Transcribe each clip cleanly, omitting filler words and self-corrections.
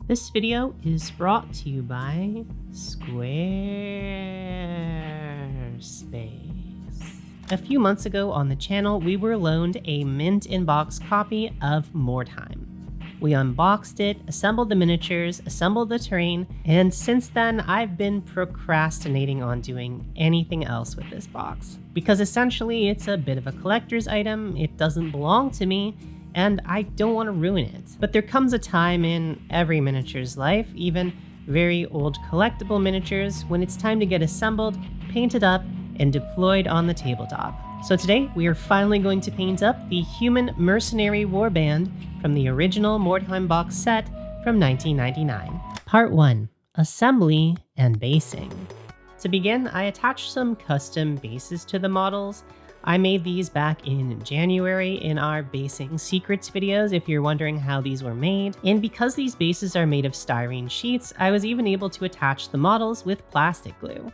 This video is brought to you by Squarespace. A few months ago on the channel, we were loaned a mint-in-box copy of Mordheim. We unboxed it, assembled the miniatures, assembled the terrain, and since then I've been procrastinating on doing anything else with this box. Because essentially it's a bit of a collector's item, it doesn't belong to me, and I don't want to ruin it. But there comes a time in every miniature's life, even very old collectible miniatures, when it's time to get assembled, painted up, and deployed on the tabletop. So today we are finally going to paint up the human mercenary warband from the original Mordheim box set from 1999. Part 1. Assembly and basing. To begin, I attached some custom bases to the models. I made these back in January in our basing secrets videos if you're wondering how these were made. And because these bases are made of styrene sheets, I was even able to attach the models with plastic glue.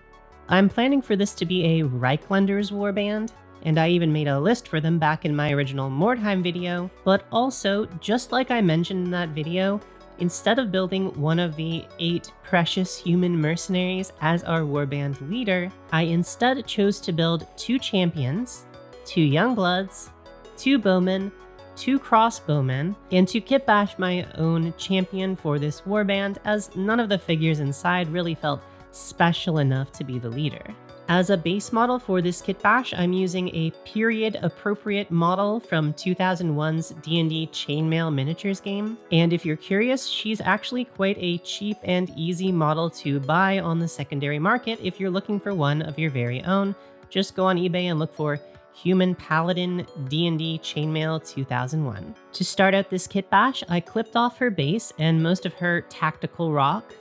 I'm planning for this to be a Reichlander's warband, and I even made a list for them back in my original Mordheim video, but also, just like I mentioned in that video, instead of building one of the 8 precious human mercenaries as our warband leader, I instead chose to build 2 champions, 2 young bloods, 2 bowmen, 2 crossbowmen, and to kit bash my own champion for this warband, as none of the figures inside really felt special enough to be the leader. As a base model for this kit bash, I'm using a period-appropriate model from 2001's D&D Chainmail Miniatures game, and if you're curious, she's actually quite a cheap and easy model to buy on the secondary market if you're looking for one of your very own. Just go on eBay and look for Human Paladin D&D Chainmail 2001. To start out this kit bash, I clipped off her base and most of her tactical rock,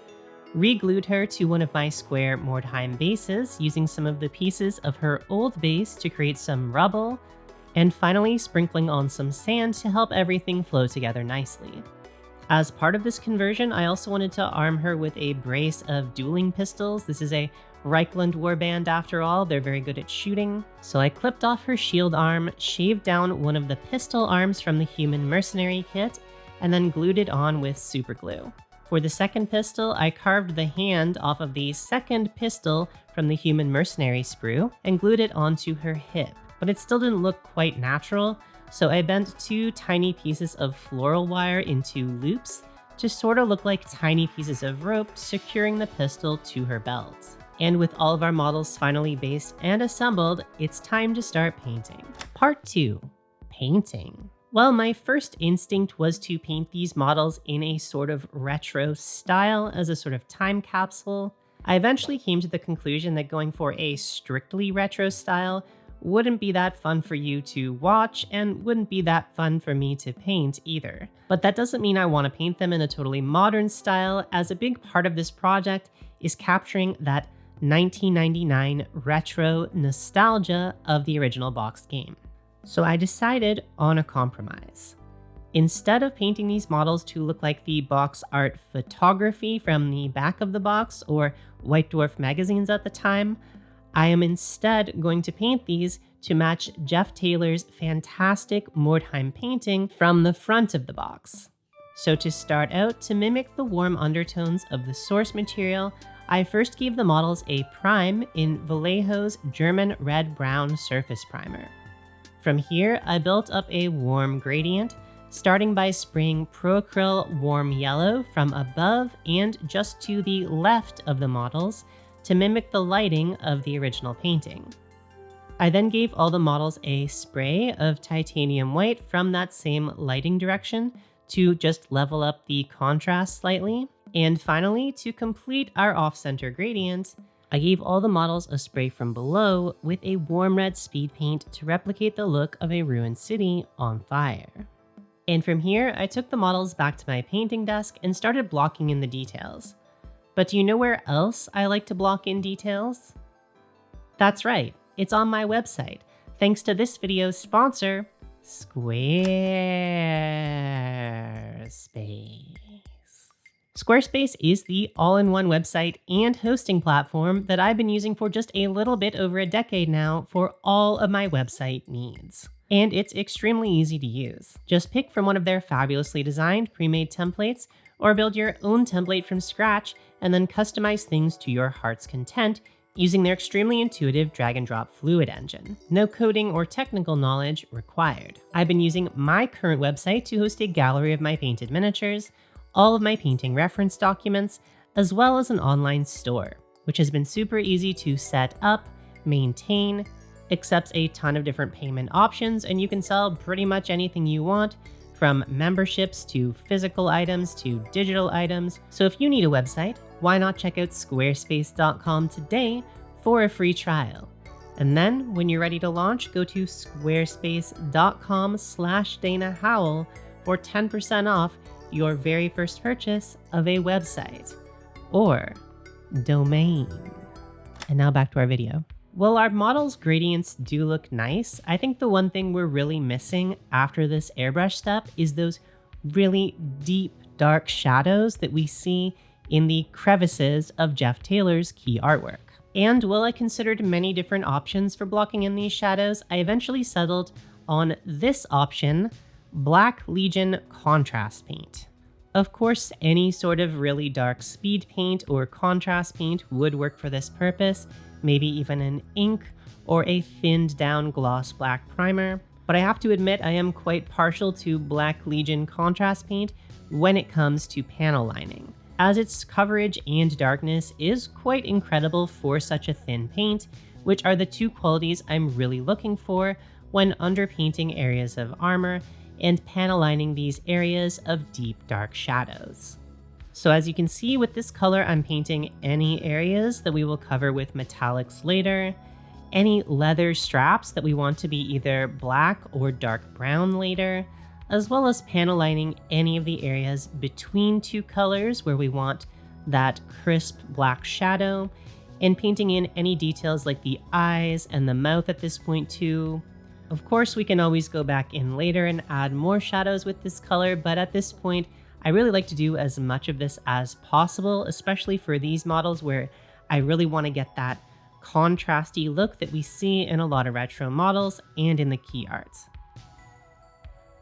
re-glued her to one of my square Mordheim bases using some of the pieces of her old base to create some rubble, and finally sprinkling on some sand to help everything flow together nicely. As part of this conversion, I also wanted to arm her with a brace of dueling pistols. This is a Reichland warband after all, they're very good at shooting. So I clipped off her shield arm, shaved down one of the pistol arms from the human mercenary kit, and then glued it on with super glue. For the second pistol, I carved the hand off of the second pistol from the human mercenary sprue and glued it onto her hip, but it still didn't look quite natural, so I bent 2 tiny pieces of floral wire into loops to sort of look like tiny pieces of rope securing the pistol to her belt. And with all of our models finally based and assembled, it's time to start painting. Part 2. Painting. Well, my first instinct was to paint these models in a sort of retro style as a sort of time capsule. I eventually came to the conclusion that going for a strictly retro style wouldn't be that fun for you to watch and wouldn't be that fun for me to paint either. But that doesn't mean I want to paint them in a totally modern style, as a big part of this project is capturing that 1999 retro nostalgia of the original boxed game. So I decided on a compromise. Instead of painting these models to look like the box art photography from the back of the box or White Dwarf magazines at the time, I am instead going to paint these to match Jeff Taylor's fantastic Mordheim painting from the front of the box. So to start out, to mimic the warm undertones of the source material, I first gave the models a prime in Vallejo's German red-brown surface primer. From here, I built up a warm gradient, starting by spraying Pro-Acryl Warm Yellow from above and just to the left of the models to mimic the lighting of the original painting. I then gave all the models a spray of titanium white from that same lighting direction to just level up the contrast slightly. And finally, to complete our off-center gradient, I gave all the models a spray from below with a warm red speed paint to replicate the look of a ruined city on fire. And from here, I took the models back to my painting desk and started blocking in the details. But do you know where else I like to block in details? That's right, it's on my website, thanks to this video's sponsor, Squarespace. Squarespace is the all-in-one website and hosting platform that I've been using for just a little bit over a decade now for all of my website needs. And it's extremely easy to use. Just pick from one of their fabulously designed pre-made templates, or build your own template from scratch and then customize things to your heart's content using their extremely intuitive drag and drop fluid engine. No coding or technical knowledge required. I've been using my current website to host a gallery of my painted miniatures, all of my painting reference documents, as well as an online store, which has been super easy to set up, maintain, accepts a ton of different payment options, and you can sell pretty much anything you want, from memberships to physical items to digital items. So if you need a website, why not check out squarespace.com today for a free trial? And then when you're ready to launch, go to squarespace.com/Dana Howl for 10% off your very first purchase of a website or domain. And now back to our video. While our model's gradients do look nice, I think the one thing we're really missing after this airbrush step is those really deep, dark shadows that we see in the crevices of Jeff Taylor's key artwork. And while I considered many different options for blocking in these shadows, I eventually settled on this option, Black Legion Contrast Paint. Of course, any sort of really dark speed paint or contrast paint would work for this purpose, maybe even an ink or a thinned down gloss black primer, but I have to admit I am quite partial to Black Legion contrast paint when it comes to panel lining, as its coverage and darkness is quite incredible for such a thin paint, which are the two qualities I'm really looking for when underpainting areas of armor and panel lining these areas of deep dark shadows. So as you can see with this color, I'm painting any areas that we will cover with metallics later, any leather straps that we want to be either black or dark brown later, as well as panel lining any of the areas between two colors where we want that crisp black shadow, and painting in any details like the eyes and the mouth at this point too. Of course, we can always go back in later and add more shadows with this color, but at this point, I really like to do as much of this as possible, especially for these models where I really want to get that contrasty look that we see in a lot of retro models and in the key arts.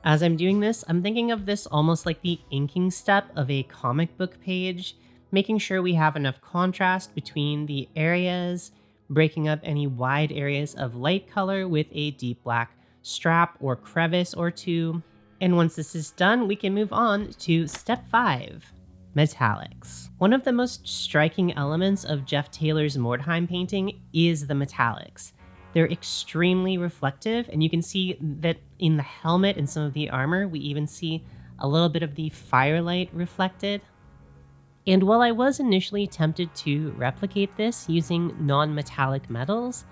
As I'm doing this, I'm thinking of this almost like the inking step of a comic book page, making sure we have enough contrast between the areas, breaking up any wide areas of light color with a deep black strap or crevice or two. And once this is done, we can move on to step 5, metallics. One of the most striking elements of Jeff Taylor's Mordheim painting is the metallics. They're extremely reflective, and you can see that in the helmet and some of the armor, we even see a little bit of the firelight reflected. And while I was initially tempted to replicate this using non-metallic metals,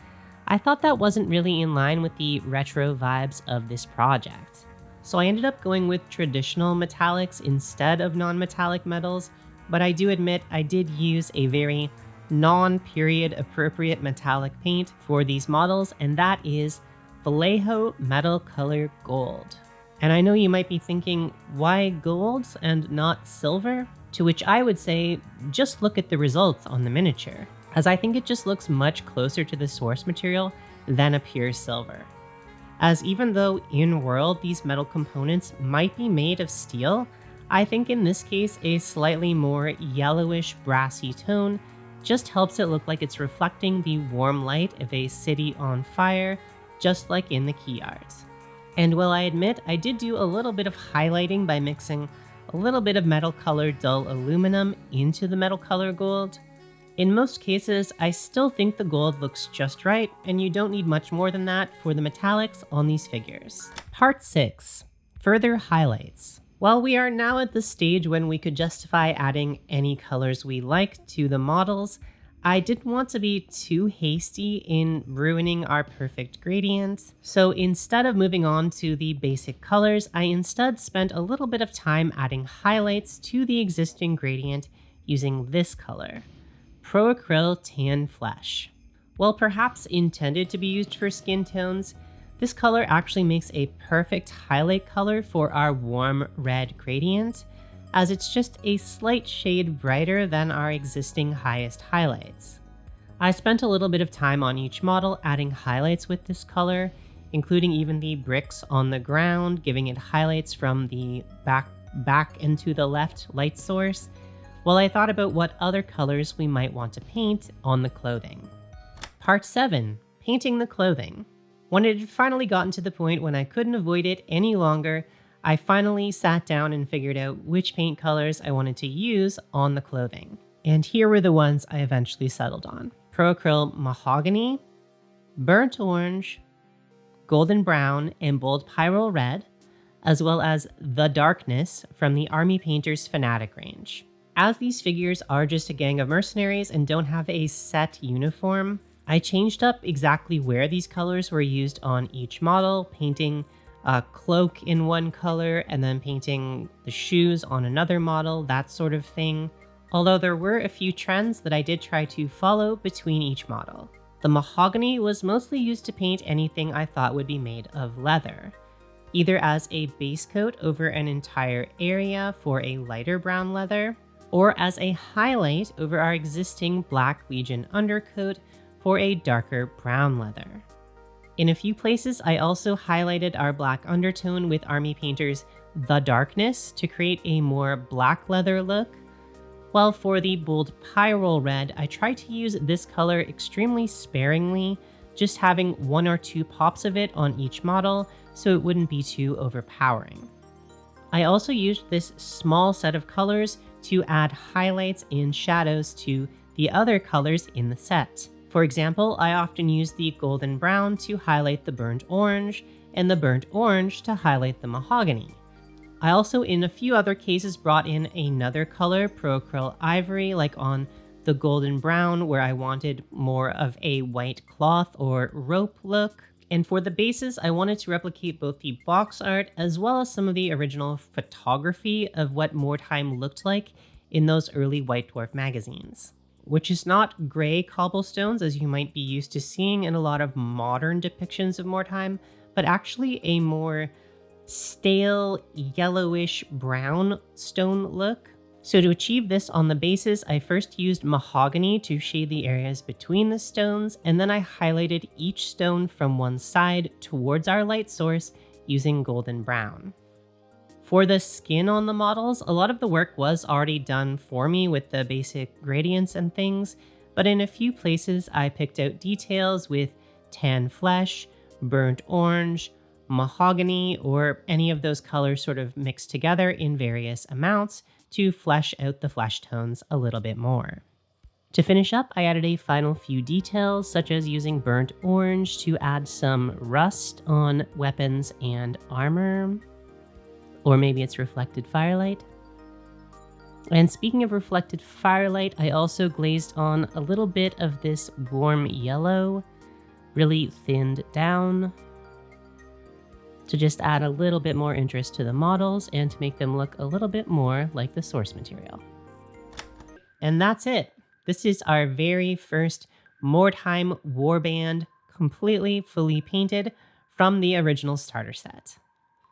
I thought that wasn't really in line with the retro vibes of this project. So I ended up going with traditional metallics instead of non-metallic metals, but I do admit I did use a very non-period appropriate metallic paint for these models, and that is Vallejo Metal Color Gold. And I know you might be thinking, why gold and not silver? To which I would say, just look at the results on the miniature, as I think it just looks much closer to the source material than a pure silver. As even though in-world these metal components might be made of steel, I think in this case a slightly more yellowish brassy tone just helps it look like it's reflecting the warm light of a city on fire, just like in the key art. And while I admit I did do a little bit of highlighting by mixing a little bit of metal color dull aluminum into the metal color gold, in most cases, I still think the gold looks just right, and you don't need much more than that for the metallics on these figures. Part 6, further highlights. While we are now at the stage when we could justify adding any colors we like to the models, I didn't want to be too hasty in ruining our perfect gradients. So instead of moving on to the basic colors, I instead spent a little bit of time adding highlights to the existing gradient using this color, Pro Acryl Tan Flesh. While perhaps intended to be used for skin tones, this color actually makes a perfect highlight color for our warm red gradient, as it's just a slight shade brighter than our existing highest highlights. I spent a little bit of time on each model adding highlights with this color, including even the bricks on the ground, giving it highlights from the back back into the left light source, while I thought about what other colors we might want to paint on the clothing. Part 7. Painting the clothing. When it had finally gotten to the point when I couldn't avoid it any longer, I finally sat down and figured out which paint colors I wanted to use on the clothing. And here were the ones I eventually settled on. Pro-Acryl Mahogany, Burnt Orange, Golden Brown, and Bold Pyrrole Red, as well as The Darkness from the Army Painter's Fanatic range. As these figures are just a gang of mercenaries and don't have a set uniform, I changed up exactly where these colors were used on each model, painting a cloak in one color and then painting the shoes on another model, that sort of thing. Although there were a few trends that I did try to follow between each model. The mahogany was mostly used to paint anything I thought would be made of leather, either as a base coat over an entire area for a lighter brown leather, or as a highlight over our existing Black Legion undercoat for a darker brown leather. In a few places, I also highlighted our black undertone with Army Painter's The Darkness to create a more black leather look, while for the Bold Pyrrole Red, I tried to use this color extremely sparingly, just having 1 or 2 pops of it on each model so it wouldn't be too overpowering. I also used this small set of colors to add highlights and shadows to the other colors in the set. For example, I often use the Golden Brown to highlight the Burnt Orange, and the Burnt Orange to highlight the Mahogany. I also, in a few other cases, brought in another color, Pro-Acryl Ivory, like on the Golden Brown, where I wanted more of a white cloth or rope look. And for the bases, I wanted to replicate both the box art as well as some of the original photography of what Mordheim looked like in those early White Dwarf magazines, which is not gray cobblestones as you might be used to seeing in a lot of modern depictions of Mordheim, but actually a more stale, yellowish brown stone look. So to achieve this on the bases, I first used mahogany to shade the areas between the stones, and then I highlighted each stone from one side towards our light source using golden brown. For the skin on the models, a lot of the work was already done for me with the basic gradients and things, but in a few places I picked out details with tan flesh, burnt orange, mahogany, or any of those colors sort of mixed together in various amounts to flesh out the flesh tones a little bit more. To finish up, I added a final few details, such as using burnt orange to add some rust on weapons and armor, or maybe it's reflected firelight. And speaking of reflected firelight, I also glazed on a little bit of this warm yellow, really thinned down, to just add a little bit more interest to the models and to make them look a little bit more like the source material. And that's it. This is our very first Mordheim Warband, completely fully painted from the original starter set.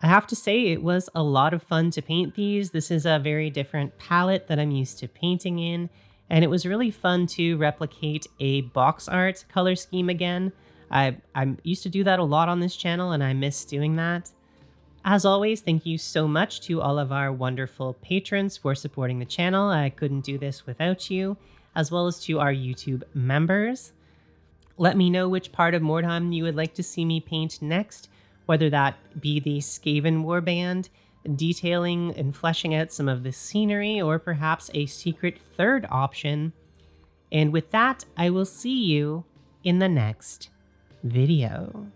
I have to say it was a lot of fun to paint these. This is a very different palette that I'm used to painting in, and it was really fun to replicate a box art color scheme again. I used to do that a lot on this channel, and I miss doing that. As always, thank you so much to all of our wonderful patrons for supporting the channel. I couldn't do this without you, as well as to our YouTube members. Let me know which part of Mordheim you would like to see me paint next, whether that be the Skaven Warband, detailing and fleshing out some of the scenery, or perhaps a secret third option. And with that, I will see you in the next video.